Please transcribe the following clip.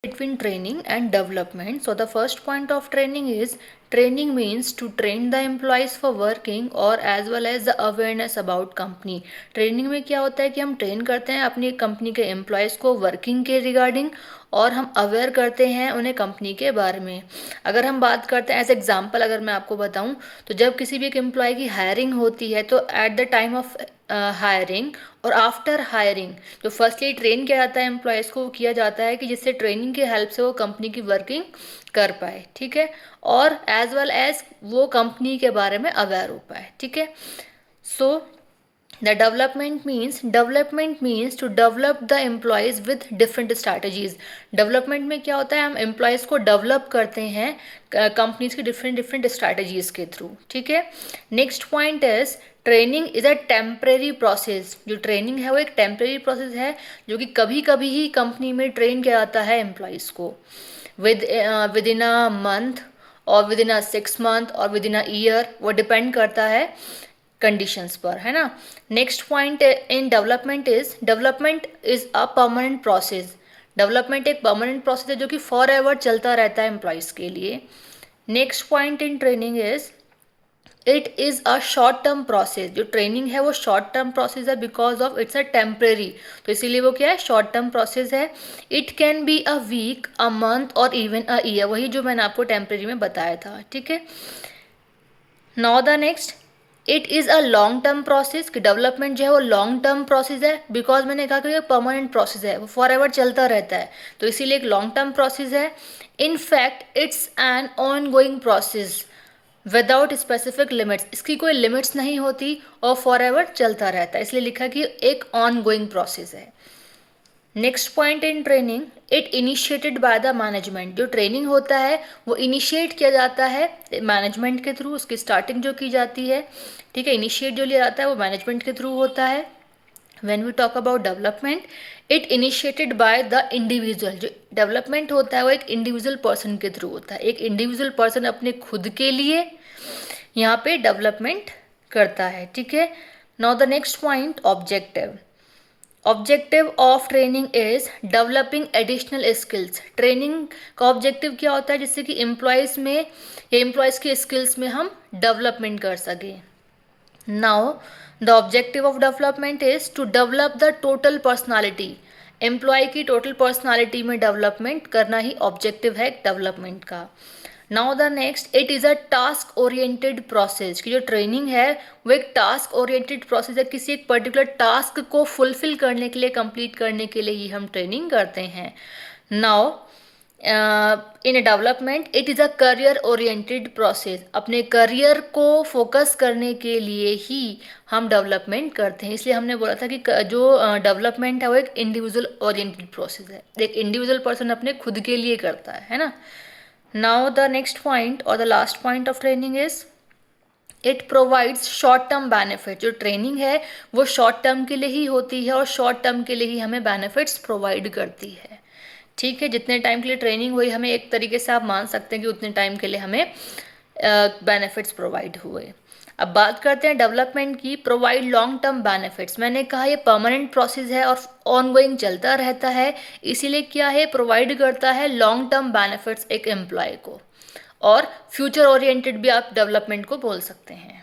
between training and development. So the first point of training is training means to train the employees for working or as well as the awareness about company. Training में क्या होता है कि हम train करते हैं अपनी company के एम्प्लॉयज़ को वर्किंग के रिगार्डिंग और हम अवेयर करते हैं उन्हें कंपनी के बारे में. अगर हम बात करते हैं एज एग्जांपल अगर मैं आपको बताऊं तो जब किसी भी एक एम्प्लॉय की हायरिंग होती है तो at the time of hiring और आफ्टर हायरिंग जो फर्स्टली ट्रेन किया जाता है एम्प्लॉयज़ को, वो किया जाता है कि जिससे ट्रेनिंग की हेल्प से वो कंपनी की वर्किंग कर पाए. ठीक है, और एज वेल एज वो कंपनी के बारे में अवेयर हो पाए. ठीक है, so the development means to develop the employees with different strategies. Development में क्या होता है, हम एम्प्लॉयज़ को डेवलप करते हैं कंपनीज की डिफरेंट स्ट्रैटेजीज के थ्रू. ठीक है, next point is training is a temporary process. जो ट्रेनिंग है वो एक टेम्परेरी प्रोसेस है जो कि कभी कभी ही कंपनी में ट्रेन किया जाता है एम्प्लॉयज़ को विद इन अ मंथ और विद इन अ 6 month और विद इन अ ईयर, वो डिपेंड करता है कंडीशंस पर, है ना. Next point in development is a permanent process. Development एक परमानेंट प्रोसेस है जो कि फॉर एवर चलता रहता है एम्प्लॉयज़ के लिए. Next point in training is it is a short term process. जो ट्रेनिंग है वो शॉर्ट टर्म प्रोसेस है because of it's a temporary, तो इसीलिए वो क्या है, शॉर्ट टर्म प्रोसेस है. It can be a week, a month और इवन अ ईयर, वही जो मैंने आपको टेम्परेरी में बताया था. ठीक है, now the next it is a long term process. कि डेवलपमेंट जो है वो लॉन्ग टर्म प्रोसेस है बिकॉज मैंने कहा कि ये परमानेंट प्रोसेस है, वो फॉर एवर चलता रहता है, तो इसीलिए एक लॉन्ग टर्म प्रोसेस है. In fact it's an on going process without specific limits. इसकी कोई लिमिट्स नहीं होती और फॉर एवर चलता रहता है, इसलिए लिखा कि एक ऑन गोइंग प्रोसेस है. Next point in training it initiated by the management. जो ट्रेनिंग होता है वो इनिशिएट किया जाता है मैनेजमेंट के थ्रू, उसकी स्टार्टिंग जो की जाती है. ठीक है, इनिशिएट जो लिया जाता है वो मैनेजमेंट के थ्रू होता है. When we talk about development it initiated by the individual. जो डेवलपमेंट होता है वो एक इंडिविजुअल पर्सन के थ्रू होता है. एक इंडिविजुअल पर्सन अपने खुद के लिए यहाँ पे डेवलपमेंट करता है. ठीक है, now the next point objective. Objective of training is developing additional skills. Training का ऑब्जेक्टिव क्या होता है, जिससे कि एम्प्लॉयज़ में या एम्प्लॉयज़ की स्किल्स में हम डेवलपमेंट कर सकें. Now the objective of development is to develop the total personality. Employee की टोटल पर्सनालिटी में डेवलपमेंट करना ही ऑब्जेक्टिव है डेवलपमेंट का. Now the next it is a task oriented process. की जो ट्रेनिंग है वो एक टास्क ओरिएंटेड प्रोसेस है. किसी एक पर्टिकुलर टास्क को फुलफिल करने के लिए, कंप्लीट करने के लिए ही हम ट्रेनिंग करते हैं. Now in development it is a career oriented process. अपने करियर को फोकस करने के लिए ही हम डेवलपमेंट करते हैं, इसलिए हमने बोला था कि जो डेवलपमेंट है वो एक इंडिविजुअल ओरिएंटेड प्रोसेस है. एक इंडिविजुअल पर्सन अपने खुद के लिए करता है ना. Now the next point or the last point of training is it provides short term benefit. जो ट्रेनिंग है वो शॉर्ट टर्म के लिए ही होती है और शॉर्ट टर्म के लिए ही हमें बेनिफिट्स प्रोवाइड करती है. ठीक है, जितने टाइम के लिए ट्रेनिंग हुई हमें एक तरीके से आप मान सकते हैं कि उतने टाइम के लिए हमें बेनिफिट्स प्रोवाइड हुए. अब बात करते हैं डेवलपमेंट की. Provide long term benefits. मैंने कहा ये परमानेंट प्रोसेस है और ऑनगोइंग चलता रहता है, इसीलिए क्या है, प्रोवाइड करता है लॉन्ग टर्म बेनिफिट्स एक एम्प्लॉय को. और फ्यूचर ओरिएंटेड भी आप डेवलपमेंट को बोल सकते हैं.